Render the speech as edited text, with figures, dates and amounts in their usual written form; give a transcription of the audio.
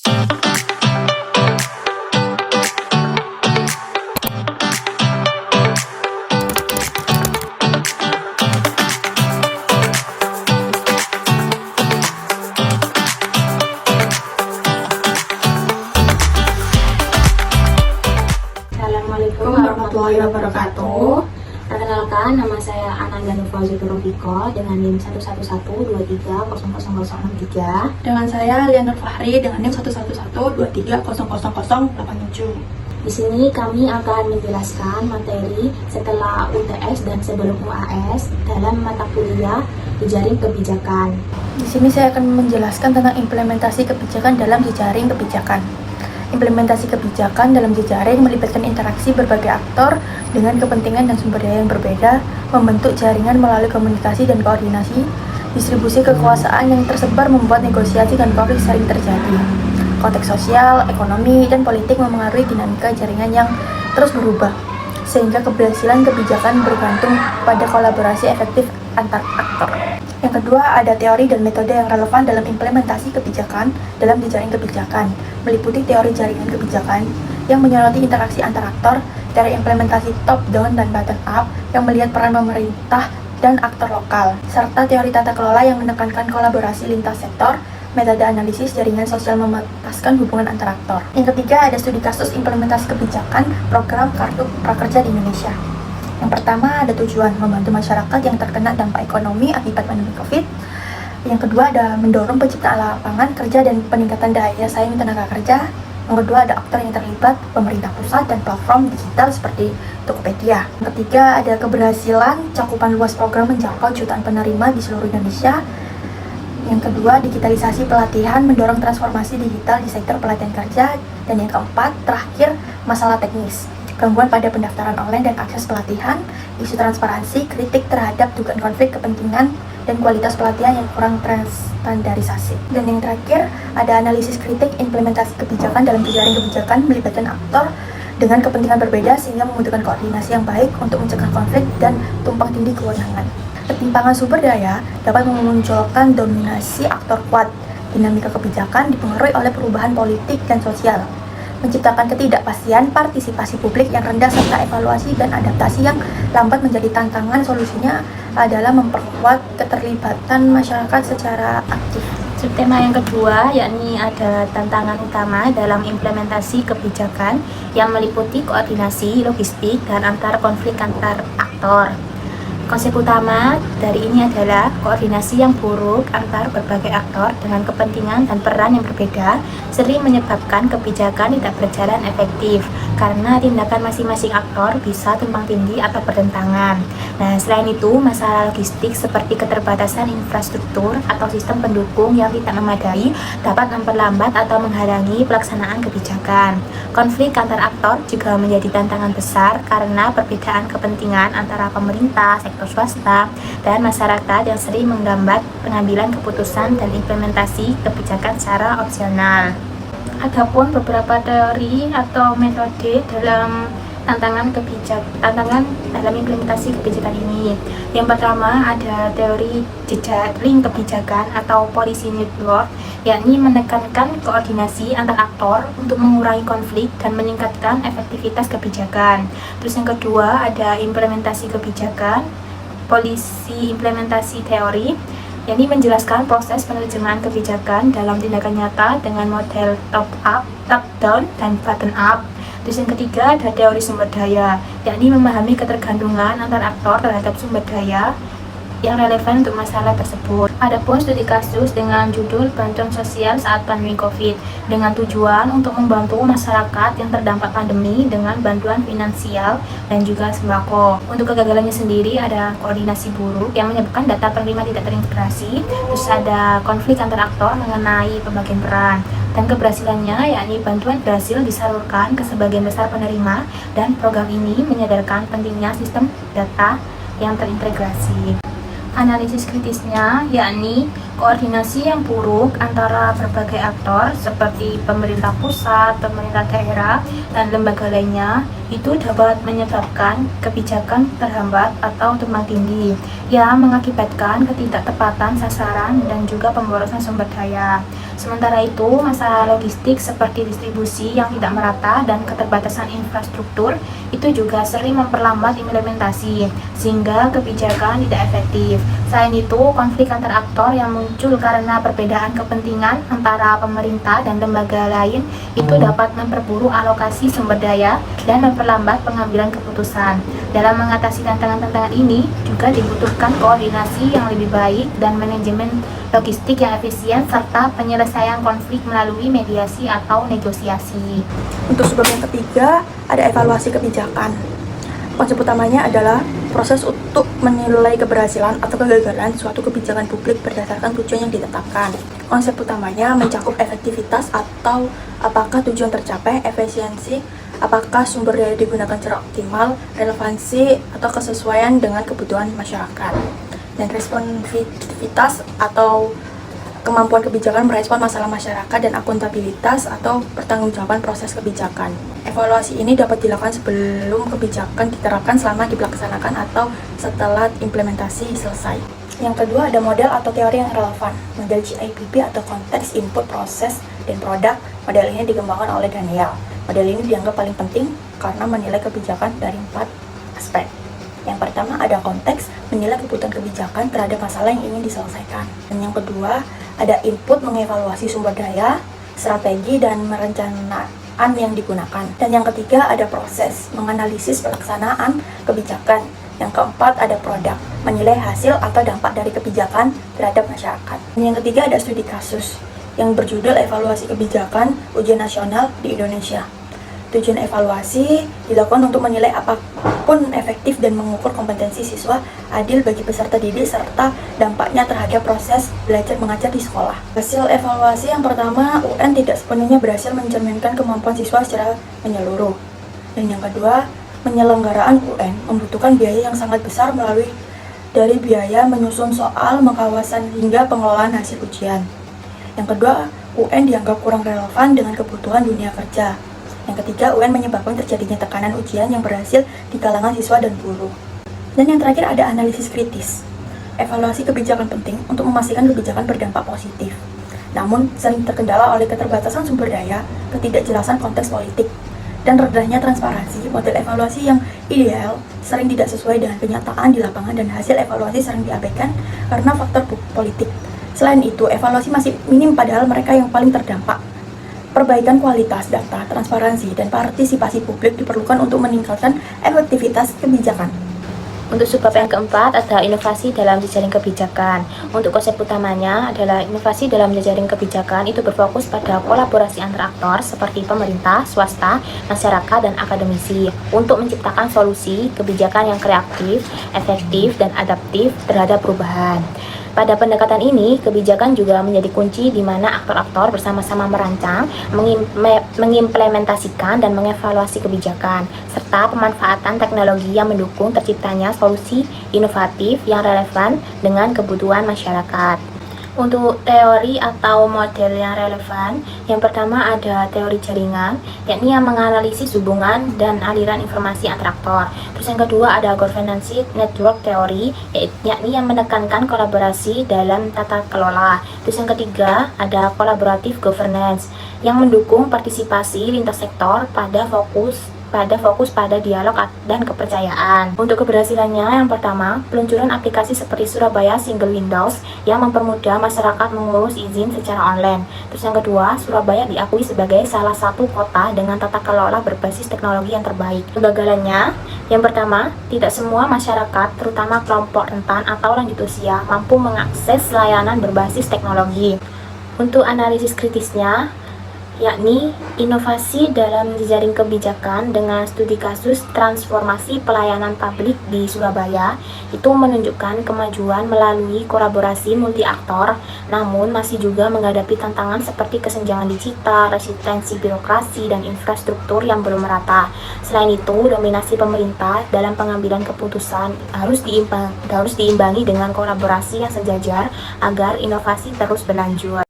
Assalamualaikum warahmatullahi wabarakatuh. Perkenalkan, nama saya Ananda Nurfauziatul Rofiqah dengan NIM 11123000063. Dengan saya Liana Fahri dengan NIM 11123000087. Di sini kami akan menjelaskan materi setelah UTS dan sebelum UAS dalam mata kuliah jejaring kebijakan. Di sini saya akan menjelaskan tentang implementasi kebijakan dalam jejaring kebijakan. Implementasi kebijakan dalam jejaring melibatkan interaksi berbagai aktor dengan kepentingan dan sumber daya yang berbeda, membentuk jaringan melalui komunikasi dan koordinasi, distribusi kekuasaan yang tersebar membuat negosiasi dan konflik sering terjadi. Konteks sosial, ekonomi, dan politik memengaruhi dinamika jaringan yang terus berubah, sehingga keberhasilan kebijakan bergantung pada kolaborasi efektif antar aktor. Yang kedua, ada teori dan metode yang relevan dalam implementasi kebijakan dalam jejaring kebijakan, meliputi teori jaringan kebijakan yang menyoroti interaksi antar aktor, teori implementasi top-down dan bottom-up yang melihat peran pemerintah dan aktor lokal, serta teori tata kelola yang menekankan kolaborasi lintas sektor, metode analisis jaringan sosial memetaskan hubungan antar aktor. Yang ketiga, ada studi kasus implementasi kebijakan program Kartu Prakerja di Indonesia. Yang pertama, ada tujuan membantu masyarakat yang terkena dampak ekonomi akibat pandemi COVID. Yang kedua, ada mendorong penciptaan lapangan kerja dan peningkatan daya saing tenaga kerja. Yang kedua, ada aktor yang terlibat, pemerintah pusat dan platform digital seperti Tokopedia. Yang ketiga, ada keberhasilan cakupan luas program menjangkau jutaan penerima di seluruh Indonesia. Yang kedua, digitalisasi pelatihan mendorong transformasi digital di sektor pelatihan kerja. Dan yang keempat, terakhir, masalah teknis, gangguan pada pendaftaran online dan akses pelatihan, isu transparansi, kritik terhadap dugaan konflik kepentingan, dan kualitas pelatihan yang kurang terstandarisasi. Dan yang terakhir, ada analisis kritik implementasi kebijakan dalam jejaring kebijakan melibatkan aktor dengan kepentingan berbeda sehingga membutuhkan koordinasi yang baik untuk mencegah konflik dan tumpang tindih kewenangan. Ketimpangan sumber daya dapat memunculkan dominasi aktor kuat. Dinamika kebijakan dipengaruhi oleh perubahan politik dan sosial, menciptakan ketidakpastian, partisipasi publik yang rendah, serta evaluasi dan adaptasi yang lambat menjadi tantangan. Solusinya adalah memperkuat keterlibatan masyarakat secara aktif. Subtema yang kedua yakni ada tantangan utama dalam implementasi kebijakan yang meliputi koordinasi, logistik, dan antar konflik antar aktor. Konsep utama dari ini adalah koordinasi yang buruk antar berbagai aktor dengan kepentingan dan peran yang berbeda sering menyebabkan kebijakan tidak berjalan efektif karena tindakan masing-masing aktor bisa tumpang tindih atau bertentangan. Nah, selain itu, masalah logistik seperti keterbatasan infrastruktur atau sistem pendukung yang tidak memadai dapat memperlambat atau menghalangi pelaksanaan kebijakan. Konflik antar aktor juga menjadi tantangan besar karena perbedaan kepentingan antara pemerintah, sektor swasta, dan masyarakat yang sering menghambat pengambilan keputusan dan implementasi kebijakan secara opsional. Adapun beberapa teori atau metode dalam tantangan dalam implementasi kebijakan ini. Yang pertama ada teori jejaring kebijakan atau policy network, yakni menekankan koordinasi antar aktor untuk mengurangi konflik dan meningkatkan efektivitas kebijakan. Terus yang kedua ada implementasi kebijakan, polisi implementasi teori, yakni menjelaskan proses penerjemahan kebijakan dalam tindakan nyata dengan model top up, top down, dan bottom up. Terus yang ketiga ada teori sumber daya, yakni memahami ketergantungan antar aktor terhadap sumber daya yang relevan untuk masalah tersebut. Adapun studi kasus dengan judul bantuan sosial saat pandemi COVID dengan tujuan untuk membantu masyarakat yang terdampak pandemi dengan bantuan finansial dan juga sembako. Untuk kegagalannya sendiri ada koordinasi buruk yang menyebabkan data penerima tidak terintegrasi, terus ada konflik antar aktor mengenai pembagian peran, dan keberhasilannya yakni bantuan berhasil disalurkan ke sebagian besar penerima dan program ini menyadarkan pentingnya sistem data yang terintegrasi. Analisis kritisnya yakni koordinasi yang buruk antara berbagai aktor seperti pemerintah pusat, pemerintah daerah, dan lembaga lainnya itu dapat menyebabkan kebijakan terhambat atau tumpang tindih yang mengakibatkan ketidaktepatan sasaran dan juga pemborosan sumber daya. Sementara itu, masalah logistik seperti distribusi yang tidak merata dan keterbatasan infrastruktur itu juga sering memperlambat implementasi, sehingga kebijakan tidak efektif. Selain itu, konflik antar aktor yang muncul karena perbedaan kepentingan antara pemerintah dan lembaga lain itu dapat memperburuk alokasi sumber daya dan memperlambat pengambilan keputusan. Dalam mengatasi tantangan-tantangan ini, juga dibutuhkan koordinasi yang lebih baik dan manajemen logistik yang efisien serta penyelesaian konflik melalui mediasi atau negosiasi. Untuk sebab yang ketiga, ada evaluasi kebijakan. Konsep utamanya adalah proses untuk menilai keberhasilan atau kegagalan suatu kebijakan publik berdasarkan tujuan yang ditetapkan. Konsep utamanya mencakup efektivitas atau apakah tujuan tercapai, efisiensi, apakah sumber daya digunakan secara optimal, relevansi atau kesesuaian dengan kebutuhan masyarakat, dan responsivitas atau kemampuan kebijakan merespon masalah masyarakat, dan akuntabilitas atau pertanggungjawaban proses kebijakan. Evaluasi ini dapat dilakukan sebelum kebijakan diterapkan, selama dilaksanakan, atau setelah implementasi selesai. Yang kedua, ada model atau teori yang relevan. Model GIPP atau Konteks, Input, Proses, dan Produk. Model ini dikembangkan oleh Daniel. Model ini dianggap paling penting karena menilai kebijakan dari 4 aspek. Yang pertama, ada konteks, menilai kebutuhan kebijakan terhadap masalah yang ingin diselesaikan. Dan yang kedua, ada input, mengevaluasi sumber daya, strategi, dan merencanakan yang digunakan. Dan yang ketiga, ada proses, menganalisis pelaksanaan kebijakan. Yang keempat, ada produk, menilai hasil atau dampak dari kebijakan terhadap masyarakat. Dan yang ketiga, ada studi kasus yang berjudul Evaluasi Kebijakan Ujian Nasional di Indonesia. Tujuan evaluasi dilakukan untuk menilai apapun efektif dan mengukur kompetensi siswa, adil bagi peserta didik, serta dampaknya terhadap proses belajar mengajar di sekolah. Hasil evaluasi yang pertama, UN tidak sepenuhnya berhasil mencerminkan kemampuan siswa secara menyeluruh. Dan yang kedua, penyelenggaraan UN membutuhkan biaya yang sangat besar melalui dari biaya menyusun soal, pengawasan, hingga pengelolaan hasil ujian. Yang kedua, UN dianggap kurang relevan dengan kebutuhan dunia kerja. Yang ketiga, UN menyebabkan terjadinya tekanan ujian yang berhasil di kalangan siswa dan guru. Dan yang terakhir, ada analisis kritis. Evaluasi kebijakan penting untuk memastikan kebijakan berdampak positif. Namun, sering terkendala oleh keterbatasan sumber daya, ketidakjelasan konteks politik, dan rendahnya transparansi. Model evaluasi yang ideal sering tidak sesuai dengan kenyataan di lapangan, dan hasil evaluasi sering diabaikan karena faktor politik. Selain itu, evaluasi masih minim padahal mereka yang paling terdampak. Perbaikan kualitas data, transparansi, dan partisipasi publik diperlukan untuk meningkatkan efektivitas kebijakan. Untuk subbab yang keempat, ada inovasi dalam jejaring kebijakan. Untuk konsep utamanya adalah inovasi dalam jejaring kebijakan itu berfokus pada kolaborasi antar aktor seperti pemerintah, swasta, masyarakat, dan akademisi untuk menciptakan solusi kebijakan yang kreatif, efektif, dan adaptif terhadap perubahan. Pada pendekatan ini, kebijakan juga menjadi kunci di mana aktor-aktor bersama-sama merancang, mengimplementasikan, dan mengevaluasi kebijakan, serta pemanfaatan teknologi yang mendukung terciptanya solusi inovatif yang relevan dengan kebutuhan masyarakat. Untuk teori atau model yang relevan, yang pertama ada teori jaringan, yakni yang menganalisis hubungan dan aliran informasi antar aktor. Terus yang kedua ada governance network theory, yakni yang menekankan kolaborasi dalam tata kelola. Terus yang ketiga ada collaborative governance, yang mendukung partisipasi lintas sektor pada fokus pada dialog dan kepercayaan. Untuk keberhasilannya, yang pertama, peluncuran aplikasi seperti Surabaya Single Windows yang mempermudah masyarakat mengurus izin secara online. Terus yang kedua, Surabaya diakui sebagai salah satu kota dengan tata kelola berbasis teknologi yang terbaik. Kegagalannya, yang pertama, tidak semua masyarakat, terutama kelompok rentan atau lanjut usia, mampu mengakses layanan berbasis teknologi. Untuk analisis kritisnya, yakni inovasi dalam jejaring kebijakan dengan studi kasus transformasi pelayanan publik di Surabaya itu menunjukkan kemajuan melalui kolaborasi multi aktor, namun masih juga menghadapi tantangan seperti kesenjangan digital, resistensi birokrasi, dan infrastruktur yang belum merata. Selain itu, dominasi pemerintah dalam pengambilan keputusan harus diimbangi dengan kolaborasi yang sejajar agar inovasi terus berlanjut.